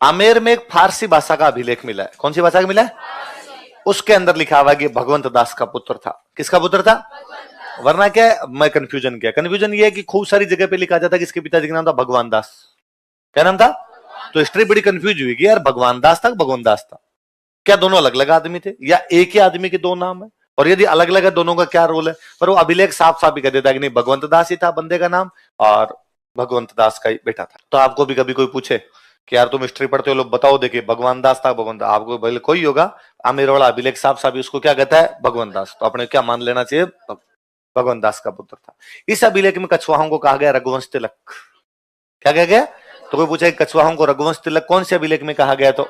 आमेर में एक फारसी भाषा का अभिलेख मिला है। कौन सी भाषा का मिला है? उसके अंदर लिखा हुआ कि भगवंत दास का पुत्र था। किसका पुत्र था? वरना क्या है, मैं कंफ्यूजन किया। कंफ्यूजन ये है कि खूब सारी जगह पे लिखा जाता है कि इसके पिताजी का नाम था भगवान दास। क्या नाम था? तो हिस्ट्री बड़ी कंफ्यूज हुई कि यार भगवान दास था, भगवान दास था, क्या दोनों अलग अलग आदमी थे या एक ही आदमी के दो नाम है? और यदि अलग अलग है दोनों का क्या रोल है? पर वो अभिलेख साफ साफ ही कह देता है कि नहीं, भगवंत दास ही था बंदे का नाम और भगवंत दास का ही बेटा था। तो आपको भी कभी कोई पूछे कि यार तुम हिस्ट्री पढ़ते हो, लोग बताओ, देखिए भगवान दास था, भगवान दास, आपको भले कोई होगा, आमिर वाला अभिलेख साफ साफ उसको क्या कहता है? भगवान दास। तो अपने क्या मान लेना चाहिए? भगवान दास का पुत्र था। इस अभिलेख में कछवाहों को कहा गया रघुवंश तिलक। क्या कहा गया? तो कोई पूछे कछवाहों को रघुवंश तिलक कौन से अभिलेख में कहा गया? तो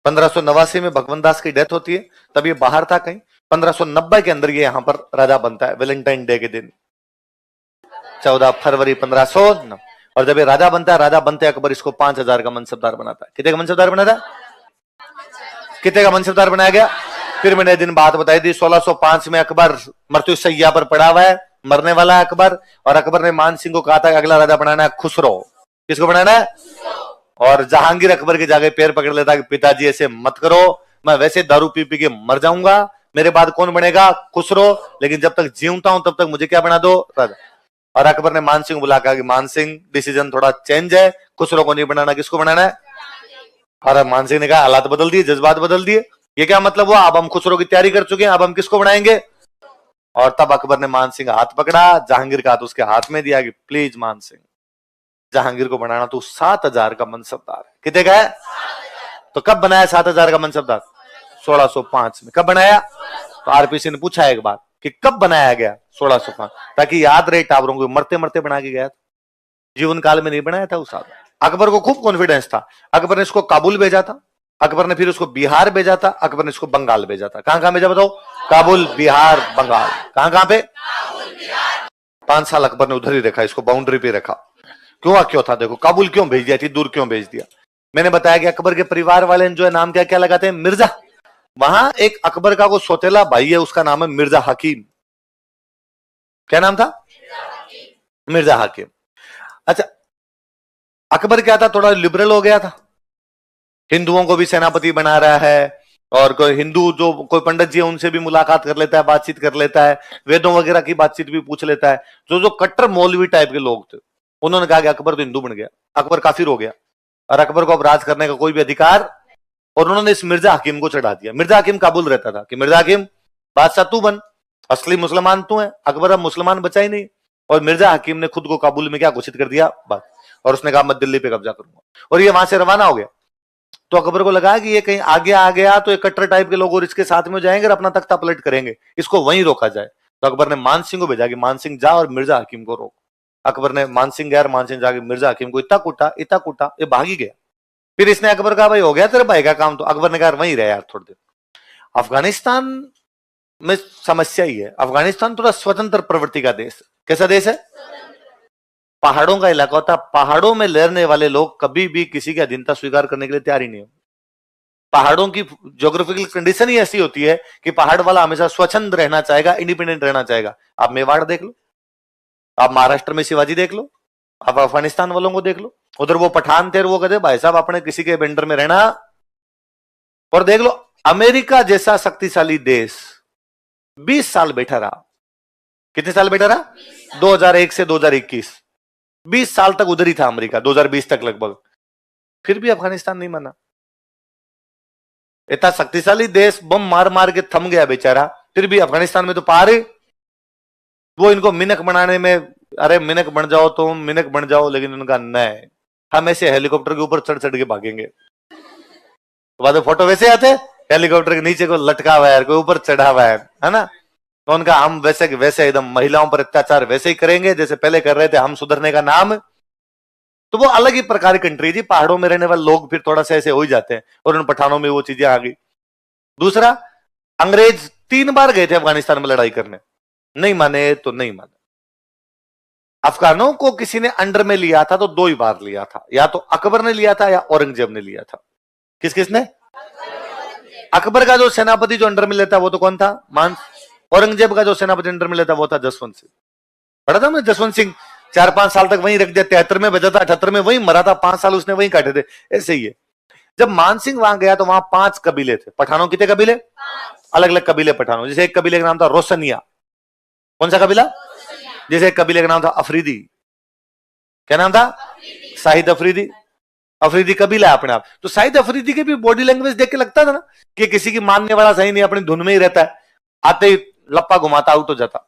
1589 में भगवान दास की डेथ होती है, तब ये बाहर था कहीं। 1590 के अंदर ये यहां पर राजा बनता है, वैलेंटाइन डे के दिन, 14 फरवरी 1509। और जब ये राजा बनता है, राजा बनते अकबर इसको 5000 का मनसबदार बनाता है। कितने का मनसबदार बनाता है? कितने का मनसबदार बनाया गया? फिर मैंने दिन बात बताई थी, 1605 में अकबर मृत्यु शैया पर पड़ा हुआ है, मरने वाला है अकबर, और अकबर ने मान सिंह को कहा था कि अगला राजा बनाना है खुसरो। किसको बनाना है? और जहांगीर अकबर के जाके पैर पकड़ लेता कि पिताजी ऐसे मत करो, मैं वैसे दारू पी पी के मर जाऊंगा, मेरे बाद कौन बनेगा? खुसरो, लेकिन जब तक जीवता हूं तब तक मुझे क्या बना दो? राजा। और अकबर ने मान सिंह को बुला कहा कि मान सिंह, डिसीजन थोड़ा चेंज है, खुसरो को नहीं बनाना, किसको बनाना है? और मान सिंह ने कहा हालात बदल दिए, जज्बात बदल दिए, ये क्या मतलब हुआ? अब हम खुसरो की तैयारी कर चुके हैं, अब हम किसको बनाएंगे? और तब अकबर ने मान सिंह का हाथ पकड़ा, जहांगीर का हाथ उसके हाथ में दिया कि प्लीज मान सिंह, जहांगीर को बनाना तो 7000 का मनसबदार है। कितने का है? तो कब बनाया 7000 का मनसबदार? 1605 में। कब बनाया? तो आरपीसी ने पूछा एक बार कि कब बनाया गया? 1605, ताकि याद रहे टावरों को, मरते मरते बना के गया था, जीवन काल में नहीं बनाया था उस आदमी। अकबर को खूब कॉन्फिडेंस था। अकबर ने इसको काबुल भेजा था, अकबर ने फिर उसको बिहार भेजा था, अकबर ने इसको बंगाल भेजा था। कहां कहां भेजा बताओ? काबुल, बिहार, बंगाल। कहां कहां पे? 5 साल अकबर ने उधर ही रखा, इसको बाउंड्री पे रखा। क्यों था? देखो काबुल क्यों भेज दिया थी, दूर क्यों भेज दिया? मैंने बताया कि अकबर के परिवार वाले जो है नाम क्या क्या लगाते हैं? मिर्जा। वहां एक अकबर का को सौतेला भाई है, उसका नाम है मिर्जा हकीम। क्या नाम था? मिर्जा हकीम। अच्छा, अकबर क्या था? थोड़ा लिबरल हो गया था, हिंदुओं को भी सेनापति बना रहा है, और कोई हिंदू जो कोई पंडित जी है उनसे भी मुलाकात कर लेता है, बातचीत कर लेता है, वेदों वगैरह की बातचीत भी पूछ लेता है। जो जो कट्टर मौलवी टाइप के लोग थे, उन्होंने कहा कि अकबर तो हिंदू बन गया, अकबर काफिर हो गया, और अकबर को अब राज करने का कोई भी अधिकार, और उन्होंने इस मिर्जा हकीम को चढ़ा दिया। मिर्जा हकीम काबुल रहता था कि मिर्जा हकीम बादशाह तू बन, असली मुसलमान तू है। अकबर अब मुसलमान बचा ही नहीं, और मिर्जा हकीम ने खुद को काबुल में क्या घोषित कर दिया? बात। और उसने कहा मैं दिल्ली पे कब्जा करूंगा, और ये वहां से रवाना हो गया। तो अकबर को लगा कि ये कहीं आगे आ गया तो एक कट्टर टाइप के लोग और इसके साथ में जाएंगे और अपना तख्ता पलट करेंगे, इसको वहीं रोका जाए। तो अकबर ने मान सिंह को भेजा कि मान सिंह जा और मिर्जा हकीम को रोक। अकबर ने मान सिंह गया, मान सिंह जाके मिर्जा हकीम को इतना कूटा, ये भाग ही गया। फिर इसने अकबर कहा भाई हो गया तेरे भाई का काम। तो अकबर ने कहा वहीं रहे यार थोड़ी देर। अफगानिस्तान में समस्या ही है, अफगानिस्तान थोड़ा स्वतंत्र प्रवृत्ति का देश। कैसा देश है? पहाड़ों का इलाका होता, पहाड़ों में रहने वाले लोग कभी भी किसी की अधीनता स्वीकार करने के लिए तैयार ही नहीं हो। पहाड़ों की ज्योग्राफिकल कंडीशन ही ऐसी होती है कि पहाड़ वाला हमेशा स्वच्छंद रहना चाहेगा, इंडिपेंडेंट रहना चाहेगा। आप मेवाड़ देख लो, आप महाराष्ट्र में शिवाजी देख लो, आप अफगानिस्तान वालों को देख लो, उधर वो पठान थे, वो कहते भाई साहब अपने किसी के बेंडर में रहना। और देख लो अमेरिका जैसा शक्तिशाली देश 20 साल बैठा रहा। कितने साल बैठा रहा? 2001 से 2021, 20 साल तक उधर ही था अमेरिका, 2020 तक लगभग। फिर भी अफगानिस्तान नहीं माना। इतना शक्तिशाली देश बम मार मार के थम गया बेचारा, फिर भी अफगानिस्तान में तो पार। वो इनको मिनक बनाने में, अरे मिनक बन जाओ तुम, मिनक बन जाओ, लेकिन उनका नहीं, हम ऐसे हेलीकॉप्टर के ऊपर चढ़ चढ़ के भागेंगे। तो बाद में फोटो वैसे आते, हेलीकॉप्टर के नीचे को लटका हुआ है, कोई ऊपर चढ़ा हुआ है ना। तो उनका हम वैसे वैसे एकदम महिलाओं पर अत्याचार वैसे ही करेंगे जैसे पहले कर रहे थे, हम सुधरने का नाम। तो वो अलग ही प्रकार की कंट्री जी। पहाड़ों में रहने वाले लोग फिर थोड़ा सा ऐसे हो ही जाते हैं, और उन पठानों में वो चीजें आ गई। दूसरा, अंग्रेज 3 बार गए थे अफगानिस्तान में लड़ाई करने, नहीं माने तो नहीं माने। अफगानों को किसी ने अंडर में लिया था तो 2 ही बार लिया था, या तो अकबर ने लिया था या औरंगजेब ने लिया था। किस किसने? अकबर का जो सेनापति जो अंडर में लेता वो तो कौन था? मान। औरंगजेब का जो सेनापति अंडर में लेता वो था जसवंत सिंह। पढ़ा था मैं जसवंत सिंह, 4-5 साल तक वहीं रख दिया, 73 में बजा था, 78 में वहीं मरा था, 5 साल उसने वहीं काटे थे। ऐसे ही है। जब मानसिंह वहां गया तो वहां 5 कबीले थे। पठानों कितने कबीले? अलग अलग कबीले पठानों। जैसे एक कबीले का नाम था रोशनिया। कौन सा कबीला? जैसे एक कबीले का नाम था अफरीदी। क्या नाम था? शाहिद अफरीदी। अफरीदी कबीला है अपने आप। तो शाहिद अफरीदी की भी बॉडी लैंग्वेज देख के लगता था ना कि किसी की मानने वाला सही नहीं, अपनी धुन में ही रहता है, आते ही लप्पा घुमाता आउट हो जाता।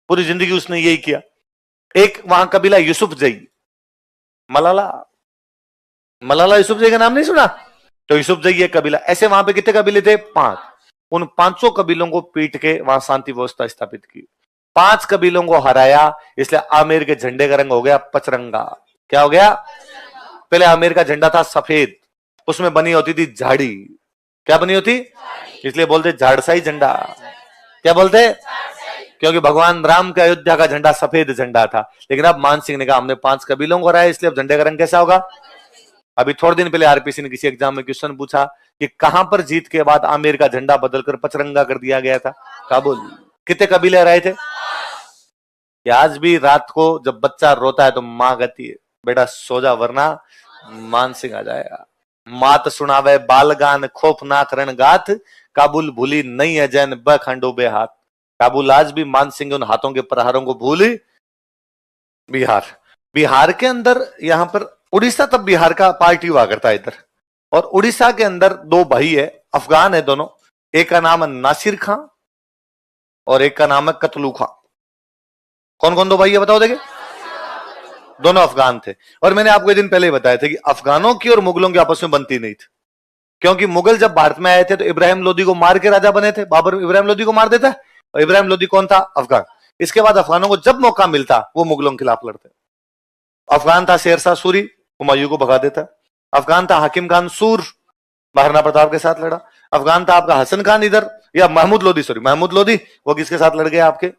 पूरी जिंदगी उसने यही किया। एक वहां कबीला यूसुफ जई, मलाला, मलाला यूसुफ जई का नाम नहीं सुना? तो यूसुफ जई एक कबीला। ऐसे वहां पे कितने कबीले थे? 5। उन 5 कबीलों को पीट के वहां शांति व्यवस्था स्थापित की। 5 कबीलों को हराया, इसलिए आमेर के झंडे का रंग हो गया पचरंगा। क्या हो गया? पहले आमेर का झंडा था सफेद, उसमें बनी होती थी झाड़ी। क्या बनी होती? इसलिए बोलते झाड़साई झंडा। क्या बोलते? क्योंकि भगवान राम के अयोध्या का झंडा सफेद झंडा था। लेकिन अब मान सिंह ने कहा हमने 5 कबीलों को हराया, इसलिए अब झंडे का रंग कैसा होगा? अभी थोड़े दिन पहले आरपीसी ने किसी एग्जाम में क्वेश्चन पूछा कि कहां पर जीत के बाद आमेर का झंडा बदलकर पचरंगा कर दिया गया था? काबुल। कितने कबीले हराए थे? कि आज भी रात को जब बच्चा रोता है तो मां कहती है बेटा सो जा वरना मान सिंह आ जाएगा। मात सुनावे बालगान खोफनाक रणगाथ, काबुल भूली नहीं है जैन बखंडोबे हाथ। काबुल आज भी मान सिंह उन हाथों के प्रहारों को भूली। बिहार के अंदर, यहां पर उड़ीसा, तब बिहार का पार्टी हुआ करता है इधर। और उड़ीसा के अंदर 2 भाई है, अफगान है दोनों। एक का नाम है नासिर खां और एक का नाम है कतलू खां। कौन कौन 2 भाई है बताओ? देखे, दोनों अफगान थे। और मैंने आपको एक दिन पहले ही बताया था कि अफगानों की और मुगलों की आपस में बनती नहीं थी, क्योंकि मुगल जब भारत में आए थे तो इब्राहिम लोदी को मार के राजा बने थे। बाबर इब्राहिम लोदी को मार देता है, और इब्राहिम लोदी कौन था? अफगान। इसके बाद अफगानों को जब मौका मिलता वो मुगलों के खिलाफ लड़ते। अफगान था शेरशाह सूरी, हुमायूं को भगा देता। अफगान था हाकिम खान सूर, महाराणा प्रताप के साथ लड़ा। अफगान था आपका हसन खान इधर, या महमूद लोदी, सॉरी महमूद लोदी, वो किसके साथ लड़ गया? आपके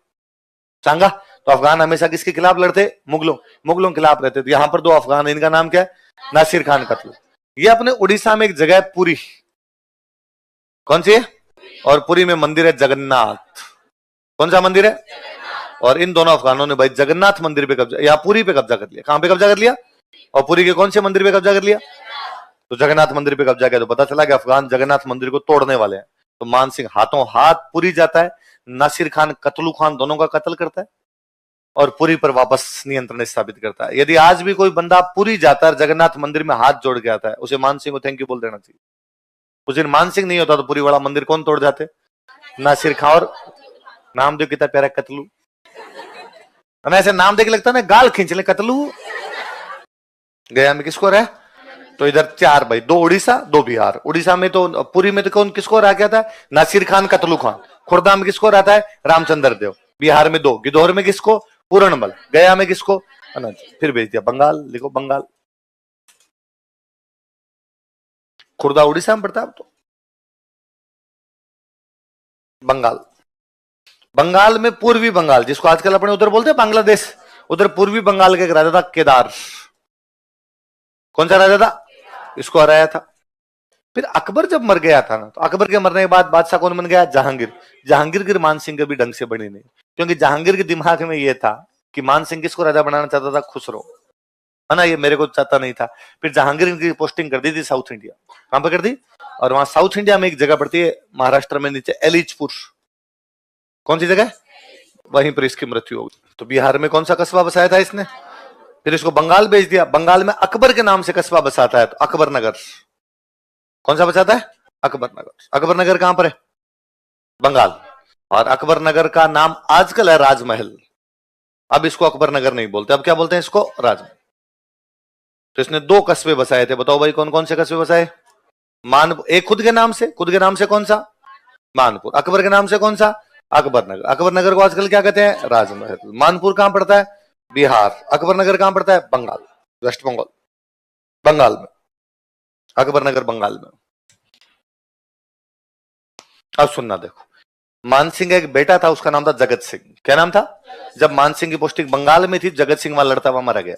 चांगा। तो अफगान हमेशा किसके खिलाफ लड़ते? मुगलों। मुगलों के खिलाफ रहते थे। यहां पर 2 अफगान है, इनका नाम क्या है? नासिर खान कतलू। ये अपने उड़ीसा में एक जगह है पुरी। कौन सी है? और पुरी में मंदिर है जगन्नाथ। कौन सा मंदिर है? और इन दोनों अफगानों ने भाई जगन्नाथ मंदिर पे कब्जा, या पुरी पे कब्जा कर लिया। कहां पे कब्जा कर लिया? और पुरी के कौन से मंदिर पे कब्जा कर लिया? तो जगन्नाथ मंदिर पे कब्जा किया। तो पता चला कि अफगान जगन्नाथ मंदिर को तोड़ने वाले हैं। तो मान सिंह हाथों हाथ पुरी जाता है, नासिर खान कतलू खान दोनों का कत्ल करता है और पुरी पर वापस नियंत्रण स्थापित करता है। यदि आज भी कोई बंदा पुरी जाता है, जगन्नाथ मंदिर में हाथ जोड़ के आता है, उसे मान सिंह को थैंक यू बोल देना चाहिए। उस दिन मान सिंह नहीं होता तो पुरी वाला मंदिर कौन तोड़ जाते? नासिर खान। और नाम देखो कितना प्यारा, कतलू। ऐसे नाम देख लगता है ना गाल खींच ले, कतलू। गया में किसको रहा? तो इधर 4 भाई, 2 उड़ीसा 2 बिहार। उड़ीसा में तो पुरी में तो कौन किसको रहा क्या था? नासिर खान कतलू खान। खुर्दा में किसको रहता है? रामचंद्र देव। बिहार में 2, गिदौर में किसको? पूरणमल। गया में किसको? अनंत। फिर भेज दिया बंगाल, लिखो बंगाल। खुर्दा उड़ीसा में पड़ता है अब तो। बंगाल, बंगाल में पूर्वी बंगाल, जिसको आजकल अपने उधर बोलते हैं बांग्लादेश, उधर पूर्वी बंगाल का एक राजा था केदार। कौन सा राजा था? इसको हराया था। फिर अकबर जब मर गया था ना, तो अकबर के मरने के बाद बादशाह कौन बन गया? जहांगीर। जहांगीर की मान सिंह कभी ढंग से बनी नहीं, क्योंकि जहांगीर के दिमाग में यह था कि मान सिंह किसको राजा बनाना चाहता था? खुसरो, है ना, ये मेरे को चाहता नहीं था। फिर जहांगीर की पोस्टिंग कर दी थी साउथ इंडिया। कहां पर कर दी? और वहां साउथ इंडिया में एक जगह पड़ती है महाराष्ट्र में नीचे, एलिचपुर। कौन सी जगह? वहीं पर इसकी मृत्यु हो गई। तो बिहार में कौन सा कस्बा बसाया था इसने? फिर इसको बंगाल भेज दिया। बंगाल में अकबर के नाम से कस्बा बसाता है, तो अकबर नगर। कौन सा बचाता है? अकबर नगर। अकबर नगर कहां पर है? बंगाल। और अकबर नगर का नाम आजकल है राजमहल। अब इसको अकबर नगर नहीं बोलते, अब क्या बोलते हैं इसको? राजमहल। तो इसने 2 कस्बे बसाए थे। बताओ भाई कौन कौन से कस्बे बसाए? मानपुर, एक खुद के नाम से, खुद के नाम से कौन सा? मानपुर। अकबर के नाम से कौन सा? अकबर नगर। अकबर नगर को आजकल क्या कहते हैं? राजमहल। मानपुर कहां पड़ता है? बिहार। अकबर नगर कहां पड़ता है? बंगाल, वेस्ट बंगाल, बंगाल में। अकबर नगर बंगाल में। अब सुनना देखो, मानसिंह का एक बेटा था, उसका नाम था जगत सिंह। क्या नाम था? जब मानसिंह की पोस्टिंग बंगाल में थी, जगत सिंह वहां लड़ता हुआ मारा गया।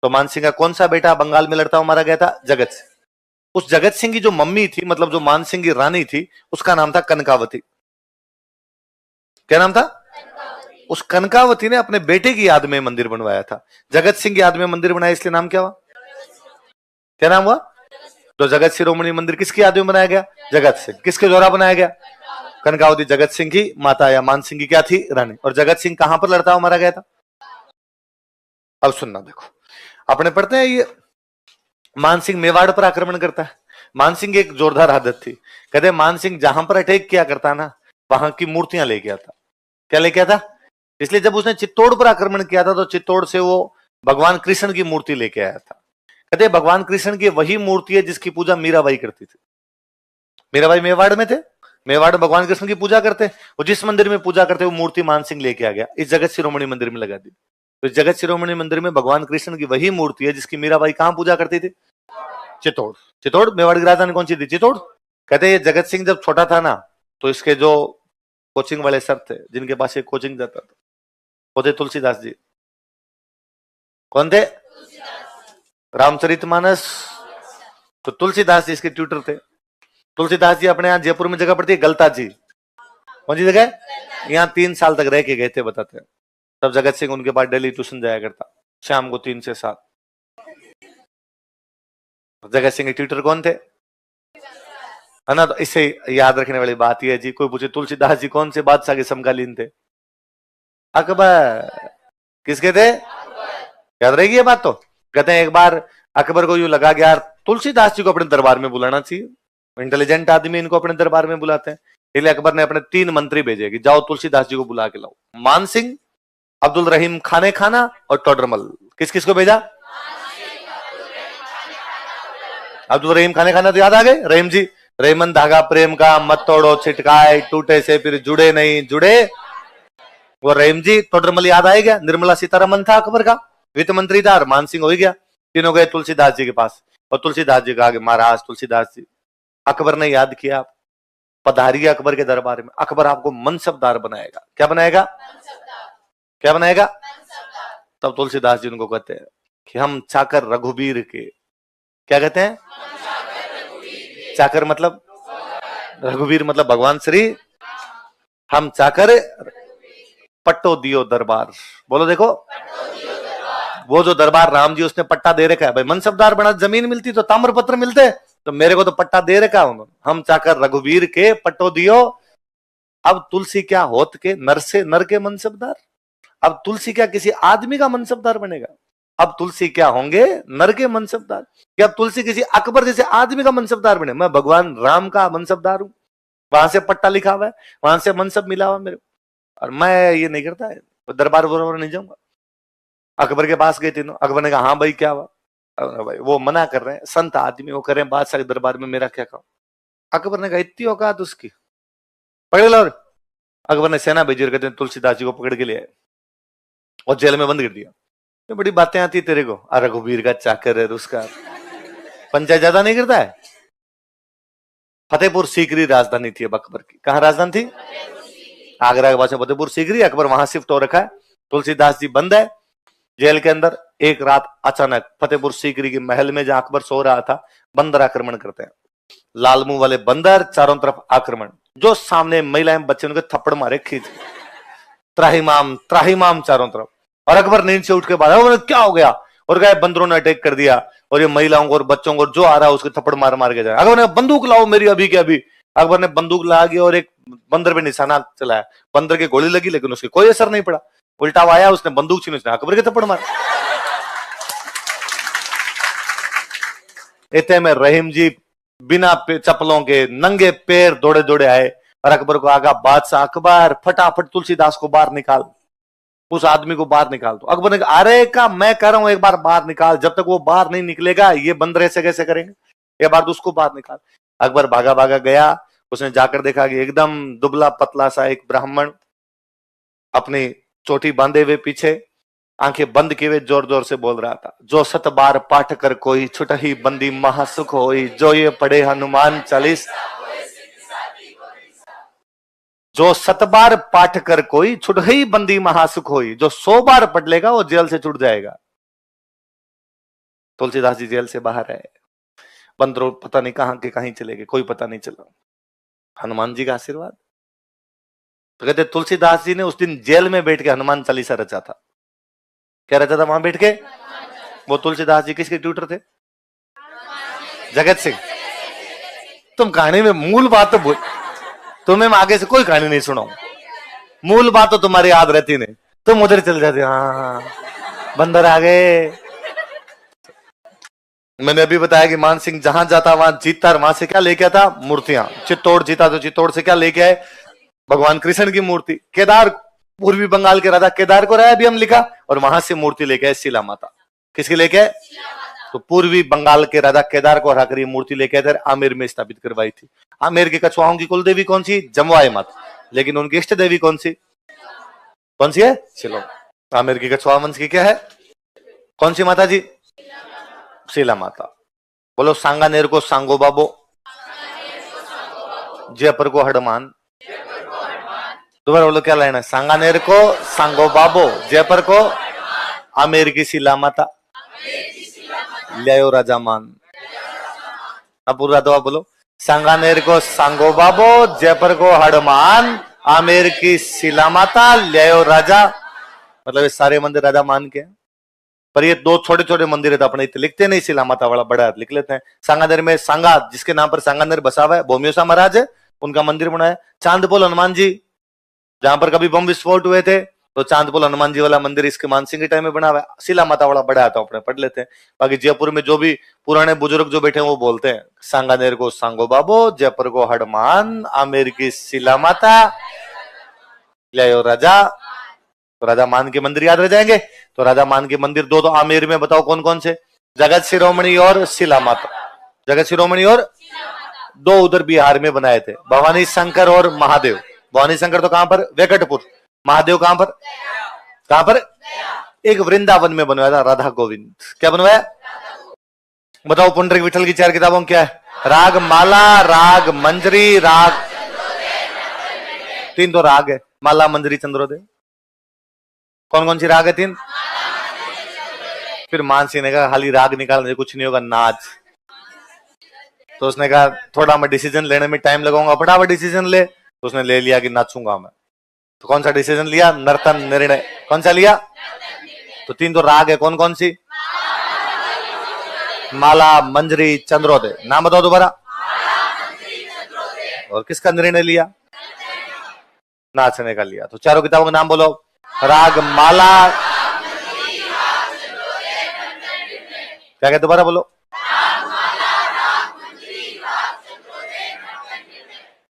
तो मानसिंह का कौन सा बेटा बंगाल में लड़ता हुआ मारा गया था? जगत सिंह। उस जगत सिंह की जो मम्मी थी, मतलब जो मानसिंह की रानी थी, उसका नाम था कनकावती। क्या नाम था? उस कनकावती ने अपने बेटे की याद में मंदिर बनवाया था। जगत सिंह की याद में मंदिर बनाया, इसलिए नाम क्या हुआ? क्या नाम हुआ? तो जगत शिरोमणि मंदिर किसकी याद में बनाया गया? जगत सिंह। किसके द्वारा बनाया गया? कनकावती जगत सिंह की माता या मान सिंह की क्या थी? रानी। और जगत सिंह कहां पर लड़ता हुआ मारा गया था? अब सुनना, देखो अपने पढ़ते हैं ये मान सिंह मेवाड़ पर आक्रमण करता है। मान सिंह की एक जोरदार आदत थी, कहते मान सिंह जहां पर अटैक किया करता ना, वहां की मूर्तियां लेके आता। क्या लेके आता? इसलिए जब उसने चित्तौड़ पर आक्रमण किया था तो चित्तौड़ से वो भगवान कृष्ण की मूर्ति लेके आया था। कहते भगवान कृष्ण की वही मूर्ति है जिसकी पूजा मीराबाई करती थी। मीराबाई मेवाड़ में थे, मेवाड़ में भगवान कृष्ण की पूजा करते, वो जिस मंदिर में पूजा करते वो मूर्ति मान सिंह लेके आ गया, इस जगत शिरोमणि मंदिर में लगा दी। तो इस जगत शिरोमणि मंदिर में भगवान कृष्ण की वही मूर्ति है जिसकी मीराबाई कहां पूजा करती थी? चित्तौड़। चित्तौड़ मेवाड़ की राजधानी कौन सी थी? चित्तौड़। कहते ये जगत सिंह जब छोटा था ना, तो इसके जो कोचिंग वाले सर थे, जिनके पास ये कोचिंग जाता था, वो थे तुलसीदास जी। कौन थे? रामचरितमानस। तो तुलसीदास जी इसके ट्यूटर थे। तुलसीदास जी अपने यहाँ जयपुर में जगह पड़ती है गलता जी, कौन सी जगह? यहाँ 3 साल तक रह के गए थे, बताते हैं। तब जगत सिंह उनके पास डेली ट्यूशन जाया करता, शाम को 3 से 7। जगत सिंह के ट्यूटर कौन थे? है ना? तो इससे याद रखने वाली बात यह है जी, कोई पूछे तुलसीदास जी कौन से बादशाह के समकालीन थे? अकबर। किसके थे? याद रहेगी ये बात। तो कहते हैं एक बार अकबर को यूं लगा कि यार तुलसीदास जी को अपने दरबार में बुलाना चाहिए, इंटेलिजेंट आदमी, इनको अपने दरबार में बुलाते हैं। इसलिए अकबर ने अपने 3 मंत्री भेजे कि जाओ तुलसीदास जी को बुला के लाओ। मान सिंह, अब्दुल रहीम खाने खाना और टोडरमल। किस किस को भेजा? अब्दुल रहीम खाने खाना तो याद आ गए, रहीम जी। रेमन धागा प्रेम का मत तोड़ो छिटकाए, टूटे से फिर जुड़े नहीं जुड़े। वो रहीम जी। टोडरमल याद आएगा, निर्मला सीतारमन था अकबर का, वित्त मंत्री था, और मान सिंह हो गया। तीनों गए तुलसीदास जी के पास, और तुलसीदास जी कहा कि महाराज तुलसीदास जी, अकबर ने याद किया, पधारिए अकबर के दरबार में, अकबर आपको मनसबदार बनाएगा। क्या बनाएगा? क्या बनाएगा? तब तुलसीदास जी उनको कहते हैं कि हम चाकर रघुबीर के। क्या कहते हैं? चाकर मतलब? रघुवीर मतलब भगवान श्री। हम चाकर पट्टो दियो दरबार। बोलो देखो, वो जो दरबार राम जी उसने पट्टा दे रखा है भाई, मनसबदार बना, जमीन मिलती तो ताम्रपत्र मिलते, तो मेरे को तो पट्टा दे रखा उन्होंने। हम चाकर रघुवीर के पट्टो दियो। अब तुलसी क्या होत के नर से नर के मनसबदार। अब तुलसी क्या किसी आदमी का मनसबदार बनेगा? अब तुलसी क्या होंगे? नर के मनसबदार। क्या तुलसी किसी अकबर जैसे आदमी का मनसबदार बने? मैं भगवान राम का मनसबदार हूं, वहां से पट्टा लिखा हुआ है, वहां से मनसब मिला हुआ मेरे को, और मैं ये नहीं करता है, दरबार बरबार नहीं जाऊंगा। अकबर के पास गए तीनों, अकबर ने कहा हाँ भाई क्या हुआ? भाई वो मना कर रहे हैं, संत आदमी, वो कर रहे हैं बादशाह के दरबार में, मेरा क्या काम? अकबर ने कहा इतनी औकात उसकी, पकड़ लो। अकबर ने सेना भेजी और कहते हैं तुलसीदास जी को पकड़ के ले आए और जेल में बंद कर दिया। तो बड़ी बातें आती तेरे को, रघुबीर का चाकर है, उसका पंचायत ज्यादा नहीं करता है। फतेहपुर सीकरी राजधानी थी अब अकबर की। कहां राजधानी थी? आगरा के पास फतेहपुर सीकरी। अकबर वहां शिफ्ट हो रखा है, तुलसीदास जी बंद है जेल के अंदर। एक रात अचानक फतेहपुर सीकरी के महल में जहां अकबर सो रहा था, बंदर आक्रमण करते हैं। लाल मुंह वाले बंदर, चारों तरफ आक्रमण, जो सामने महिलाएं बच्चे उनके थप्पड़ मारे खींच, त्राहिमाम त्राहिमाम चारों तरफ। और अकबर नींद से उठ के बाद क्या हो गया, और गए बंदरों ने अटैक कर दिया, और ये महिलाओं को और बच्चों को जो आ रहा है उसके थप्पड़ मार मार के जाए। अकबर ने बंदूक लाओ मेरी अभी के अभी। अकबर ने बंदूक ला के और एक बंदर पे निशाना चलाया, बंदर की गोली लगी लेकिन उसके कोई असर नहीं पड़ा। उल्टा आया, उसने बंदूक छीनी, उसने अकबर के थप्पड़ मार। इतने में रहीम जी बिना चप्पलों के नंगे पैर दौड़े दौड़े आए, और अकबर को आगा बादशाह अकबर फटाफट तुलसीदास को बाहर निकाल, उस आदमी को बाहर निकाल दो। अकबर ने कहा अरे का मैं कह रहा हूं एक बार बाहर निकाल, जब तक वो बाहर नहीं निकलेगा ये बंदर ऐसे कैसे करेंगे, एक बार तो उसको बाहर निकाल। अकबर भागा भागा गया, उसने जाकर देखा कि एकदम दुबला पतला सा एक ब्राह्मण अपनी चोटी बांधे हुए पीछे, आंखें बंद किए हुए जोर जोर से बोल रहा था, जो 7 बार पाठ कर कोई छुटही बंदी महासुख होई, जो ये पढ़े हनुमान 40। जो 7 बार पाठ कर कोई छुटही बंदी महासुख होई, जो 100 बार पढ़ लेगा वो जेल से छूट जाएगा। तुलसीदास जी जेल से बाहर आए, बंदरों पता नहीं कहां के कहीं चले गए, कोई पता नहीं चला। हनुमान जी का आशीर्वाद। तो कहते तुलसीदास जी ने उस दिन जेल में बैठ के हनुमान चालीसा रचा था। क्या रचा था वहां बैठ के? वो तुलसीदास जी किसके ट्यूटर थे? जगत सिंह। तुम कहानी में मूल बात तो भूल, तुम्हें मैं आगे से कोई कहानी नहीं सुनाऊं, मूल बात तो तुम्हारी याद रहती नहीं, तुम उधर चल जाते। हाँ बंदर आ गए। मैंने अभी बताया कि मान सिंह जहां जाता वहां जीतता, वहां से क्या लेके आता? मूर्तियां। चित्तौड़ जीता तो चित्तौड़ से क्या लेके आए? भगवान कृष्ण की मूर्ति। केदार, पूर्वी बंगाल के राजा केदार को रहा अभी हम लिखा, और वहां से मूर्ति लेके आए शिला माता। किसकी लेके आए? तो पूर्वी बंगाल के राजा केदार को हराकर मूर्ति लेके आए, आमेर में स्थापित करवाई थी। आमेर के कछुआओं की कुल देवी कौन सी? जमवाई माता। लेकिन उनकी इष्ट देवी कौन सी? कौन सी है? चलो, आमेर की कछुआ वंश की क्या है? कौन सी माता जी? शीला माता। बोलो सांगानेर को सांगो बाबो, जयपुर को हडमान। दोबारा बोलो, क्या लाइन है? सांगानेर को सांगो बाबो, जयपुर को आमेर की शीला माता, लियो राजा मान। अब पूरा दवा बोलो, सांगानेर को सांगो बाबो, जयपुर को हडमान, आमेर की शीला माता, लियो राजा। मतलब ये सारे मंदिर राजा मान के, पर ये दो छोटे छोटे मंदिर है तो अपने लिखते नहीं, शिला माता वाला बड़ा लिख लेते हैं। सांगानेर में सांगा, जिसके नाम पर सांगानेर बसा हुआ है, भोमियोसा महाराज है, उनका मंदिर बनाया। चांदपोल हनुमान जी, जहां पर कभी बम विस्फोट हुए थे, तो चांदपोल हनुमान जी वाला मंदिर इसके मानसिंह के टाइम में बना हुआ है। शिला माता वाला बड़ा आता अपने पढ़ लेते हैं। बाकी जयपुर में जो भी पुराने बुजुर्ग जो बैठे हैं वो बोलते हैं, सांगानेर को सांगो बाबो, जयपुर को हडमान, आमेर की शिला माता, लियो राजा। तो राजा मान के मंदिर याद रह जाएंगे। तो राजा मान के मंदिर दो तो आमेर में बताओ कौन कौन से? जगत शिरोमणि और शिला माता। जगत शिरोमणि और दो उधर बिहार में बनाए थे, भवानी शंकर और महादेव। भवानी शंकर तो कहां पर? वेंकटपुर। महादेव कहां पर? कहां पर? एक वृंदावन में बनवाया था, राधा गोविंद। क्या बनवाया? बताओ पुंडरीक विठल की 4 किताबों क्या है? राग माला, राग मंजरी, राग। 3 तो राग है, माला मंजरी चंद्रोदय। कौन कौन सी राग है? 3। फिर मानसी ने कहा खाली राग निकालने कुछ नहीं होगा, नाच। तो उसने कहा थोड़ा मैं डिसीजन लेने में टाइम लगाऊंगा, फटाफट डिसीजन ले। तो उसने ले लिया कि नाचूंगा मैं। तो कौन सा डिसीजन लिया? नर्तन निर्णय। कौन सा लिया? तो 3 तो राग है, कौन कौन सी? माला मंजरी चंद्रोदय। नाम बताओ दोबारा। और किसका निर्णय लिया? नाचने का लिया। तो चारों किताबों का नाम बोलो। राग माला, क्या कहते? दोबारा बोलो।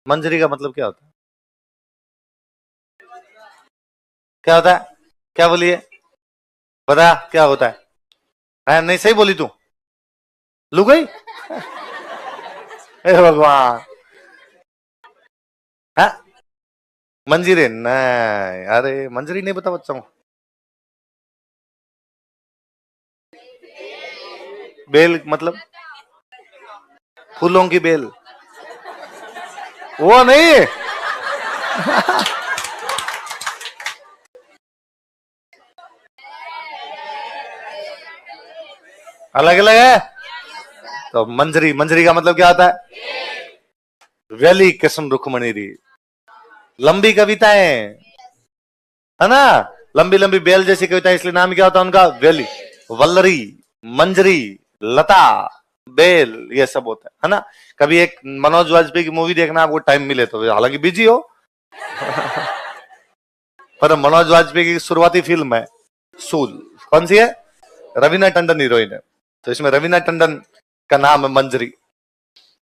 मंजरी का मतलब क्या होता है? क्या होता है? क्या बोलिए, बता क्या होता है? नहीं सही बोली तू, लू गई। हे भगवान। हाँ मंजीरे नहीं, अरे मंजरी नहीं बता बच्चों को। बेल मतलब फूलों की बेल, वो नहीं। अलग अलग है। तो मंजरी, मंजरी का मतलब क्या होता है? वैली किस्म रुखमणी री, लंबी कविताएं है ना, लंबी लंबी बेल जैसी कविताएं, इसलिए नाम क्या होता है उनका? वैली। वल्लरी, मंजरी, लता, बेल, ये सब होता है ना। कभी एक मनोज वाजपेयी की मूवी देखना, आपको टाइम मिले तो, हालांकि बिजी हो। पर मनोज वाजपेयी की शुरुआती फिल्म है सूल। कौन सी है? रवीना टंडन हीरोइन है। तो इसमें रवीना टंडन का नाम है मंजरी।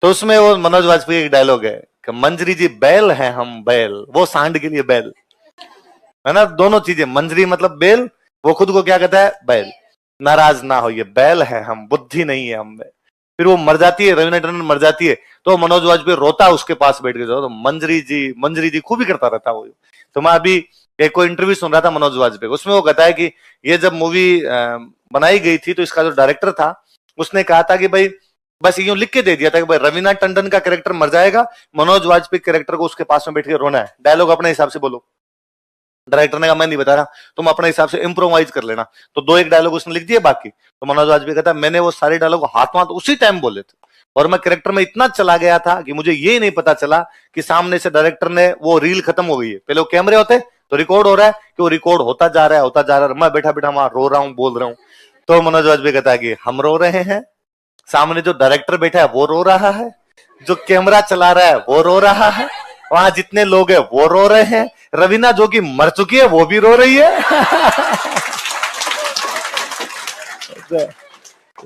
तो उसमें वो मनोज वाजपेयी एक डायलॉग है कि मंजरी जी बैल है हम बैल, वो सांड के लिए बैल है ना। दोनों चीजें, मंजरी मतलब बैल, वो खुद को क्या कहता है? बैल। नाराज ना हो, ये बैल है हम, बुद्धि नहीं है हम में। फिर वो मर जाती है, रवीना टंडन मर जाती है, तो मनोज वाजपेयी रोता उसके पास बैठ के, तो मंजरी जी खूब ही करता रहता वो। तो मैं अभी एक कोई इंटरव्यू सुन रहा था मनोज वाजपेयी, उसमें वो कहता है कि ये जब मूवी बनाई गई थी तो इसका जो डायरेक्टर था उसने कहा था कि भाई बस यूं लिख के दे दिया था कि भाई रवीना टंडन का कैरेक्टर मर जाएगा, मनोज वाजपेयी कैरेक्टर को उसके पास में बैठ के रोना है, डायलॉग अपने हिसाब से बोलो। डायरेक्टर ने कहा मैं नहीं बता रहा, तुम अपने हिसाब से इम्प्रोवाइज कर लेना। तो 2-1 डायलॉग उसने लिख दिए बाकी। तो मनोज वाजपेयी कहता है मैंने वो सारे डायलॉग हाथ उसी टाइम बोले थे, और मैं कैरेक्टर में इतना चला गया था कि मुझे ये नहीं पता चला कि सामने से डायरेक्टर ने वो रील खत्म हो गई है। पहले वो कैमरे होते तो रिकॉर्ड हो रहा है कि वो रिकॉर्ड होता जा रहा है, मैं बैठा बैठा वहां रो रहा हूं, बोल रहा हूं। तो मनोज वाजपेयी कहता है कि हम रो रहे हैं, सामने जो डायरेक्टर बैठा है वो रो रहा है, जो कैमरा चला रहा है वो रो रहा है, वहां जितने लोग हैं वो रो रहे हैं, रवीना जो कि मर चुकी है वो भी रो रही है।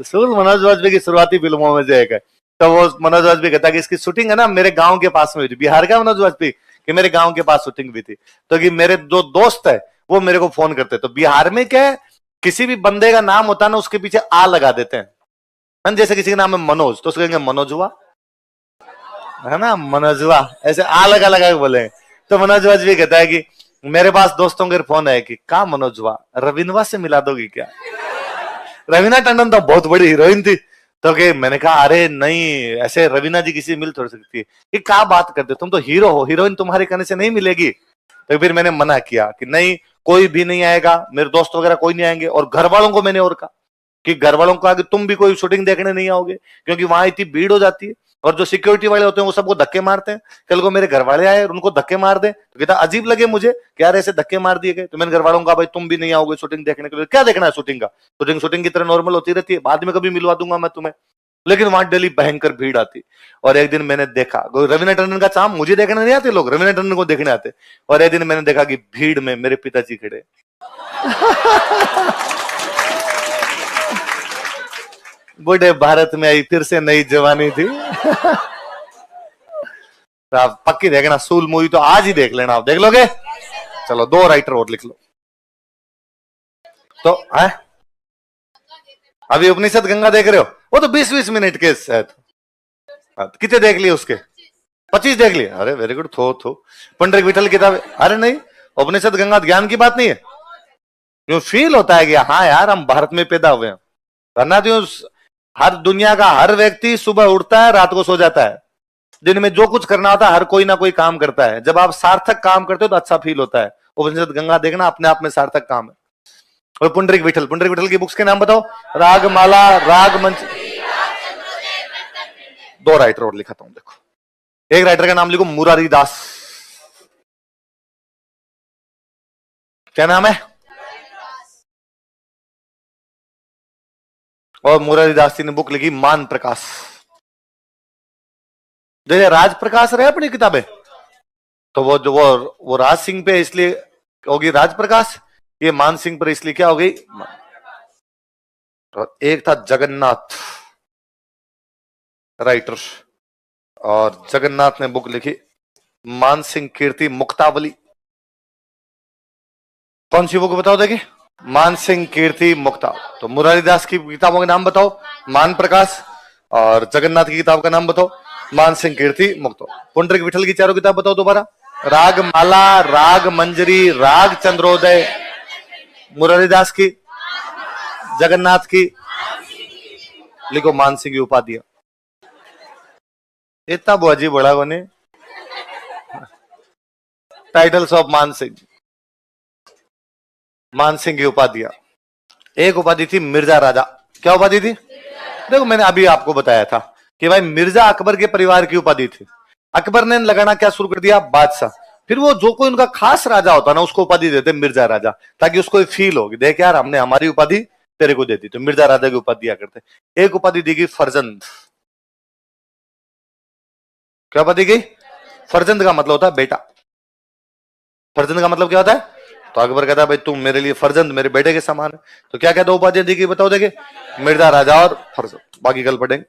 सुल मनोज वाजपेयी की शुरुआती फिल्मों में से एक है। तो वो मनोज वाजपेयी कहता है कि इसकी शूटिंग है ना मेरे गांव के पास में हुई थी। बिहार का मनोज वाजपेयी कि मेरे गांव के पास शूटिंग भी थी। तो कि मेरे जो दोस्त है वो मेरे को फोन करते। तो बिहार में क्या है, किसी भी बंदे का नाम होता है ना उसके पीछे आ लगा देते हैं। जैसे किसी का नाम है मनोज तो उसको कहेंगे मनोज हुआ, है ना, मनोज हुआ, ऐसे आ लगा लगा के बोले। तो मनोज वाजपेयी कहता है कि मेरे पास दोस्तों के फोन है कि कहा मनोज हुआ, रवीना से मिला दोगी क्या? रवीना टंडन तो बहुत बड़ी हीरोइन थी। तो कि मैंने कहा अरे नहीं, ऐसे रवीना जी किसी मिल थोड़ी सकती है, कि क्या बात करते, तुम तो हीरो हो, हीरोइन तुम्हारे कहने से नहीं मिलेगी। तो फिर मैंने मना किया कि नहीं, कोई भी नहीं आएगा, मेरे दोस्त वगैरह कोई नहीं आएंगे। और घर वालों को मैंने और कहा कि घर वालों को कहा कि तुम भी कोई शूटिंग देखने नहीं आओगे, क्योंकि वहां इतनी भीड़ हो जाती है और जो सिक्योरिटी वाले होते हैं वो सबको धक्के मारते हैं। कल को मेरे घर वाले आए और उनको धक्के मार दे तो कहता अजीब लगे मुझे कि यार ऐसे धक्के मार दिए गए। तो मैंने घर वालों को कहा भाई तुम भी नहीं आओगे शूटिंग देखने के लिए, क्या देखना है शूटिंग का, शूटिंग की तरह नॉर्मल होती रहती है, बाद में कभी मिलवा दूंगा मैं तुम्हें। लेकिन वहां डेली भयंकर भीड़ आती। और एक दिन मैंने देखा, रवीना टंडन का चाम मुझे देखने नहीं आते लोग, रवीना टंडन को देखने आते। और एक दिन मैंने देखा कि भीड़ में मेरे पिताजी खड़े। बूढ़े भारत में आई फिर से नई जवानी थी। तो आप पक्की देखना सूल मूवी, तो आज ही देख लेना, आप देख लोगे? चलो 2 राइटर और लिख लो। तो है अभी उपनिषद गंगा देख रहे हो, वो तो 20-20 मिनट के शायद। कितने देख लिए उसके? 25 देख लिए। अरे वेरी गुड। थो पंडित विठल किताब, अरे नहीं, उपनिषद गंगा ज्ञान की बात नहीं है, क्यों फील होता है कि हाँ यार हम भारत में पैदा हुए हैं। वरना तो हर दुनिया का हर व्यक्ति सुबह उठता है रात को सो जाता है, दिन में जो कुछ करना होता है हर कोई ना कोई काम करता है। जब आप सार्थक काम करते हो तो अच्छा फील होता है। उपनिषद गंगा देखना, अपने आप में सार्थक काम है। और पुंडरीक विठल की बुक्स के नाम बताओ। रागमाला, रागमंच। 2 राइटर और लिखाता हूं, देखो। एक राइटर का नाम लिखो मुरारी दास। क्या नाम है? और मुरारी दास जी ने बुक लिखी मान प्रकाश। जैसे राज प्रकाश रहे अपनी किताबें, तो वो राज सिंह पे इसलिए होगी राज प्रकाश, ये मान सिंह पर इसलिए क्या हो गई। और एक था जगन्नाथ राइटर, और जगन्नाथ ने बुक लिखी मान सिंह कीर्ति मुक्तावली। कौन सी बुक बताओ देखिए? मान सिंह कीर्ति मुक्ता। तो मुरारीदास की किताबों के नाम बताओ। मान प्रकाश। और जगन्नाथ की किताब का नाम बताओ। मान सिंह कीर्ति मुक्ता। पुंडरीक विठल की चारों किताब बताओ दोबारा। रागमाला, राग मंजरी, राग चंद्रोदय। मुरारीदास की, जगन्नाथ की, लिखो मान सिंह की उपाधियां। इतना बुआजी बड़ा कोने। टाइटल्स ऑफ मान सिंह। मान सिंह की उपाधियां। एक उपाधि थी मिर्जा राजा। क्या उपाधि थी? देखो मैंने अभी आपको बताया था कि भाई मिर्जा अकबर के परिवार की उपाधि थी। अकबर ने लगाना क्या शुरू कर दिया? बादशाह। फिर वो जो कोई उनका खास राजा होता ना उसको उपाधि देते मिर्जा राजा, ताकि उसको फील हो कि देख यार हमने हमारी उपाधि तेरे को दे दी। तो मिर्जा राजा की उपाधि दिया करते। एक उपाधि दी गई फरजंद। क्या उपाधि गई? फरजंद का मतलब होता है बेटा। फरजंद का मतलब क्या होता है? तो अकबर कहता है भाई तुम मेरे लिए फरजंद, मेरे बेटे के समान है। तो क्या क्या दो उपाधियां दी गई बताओ देखे? मिर्जा राजा और फरजंद। बाकी कल पढ़ेंगे।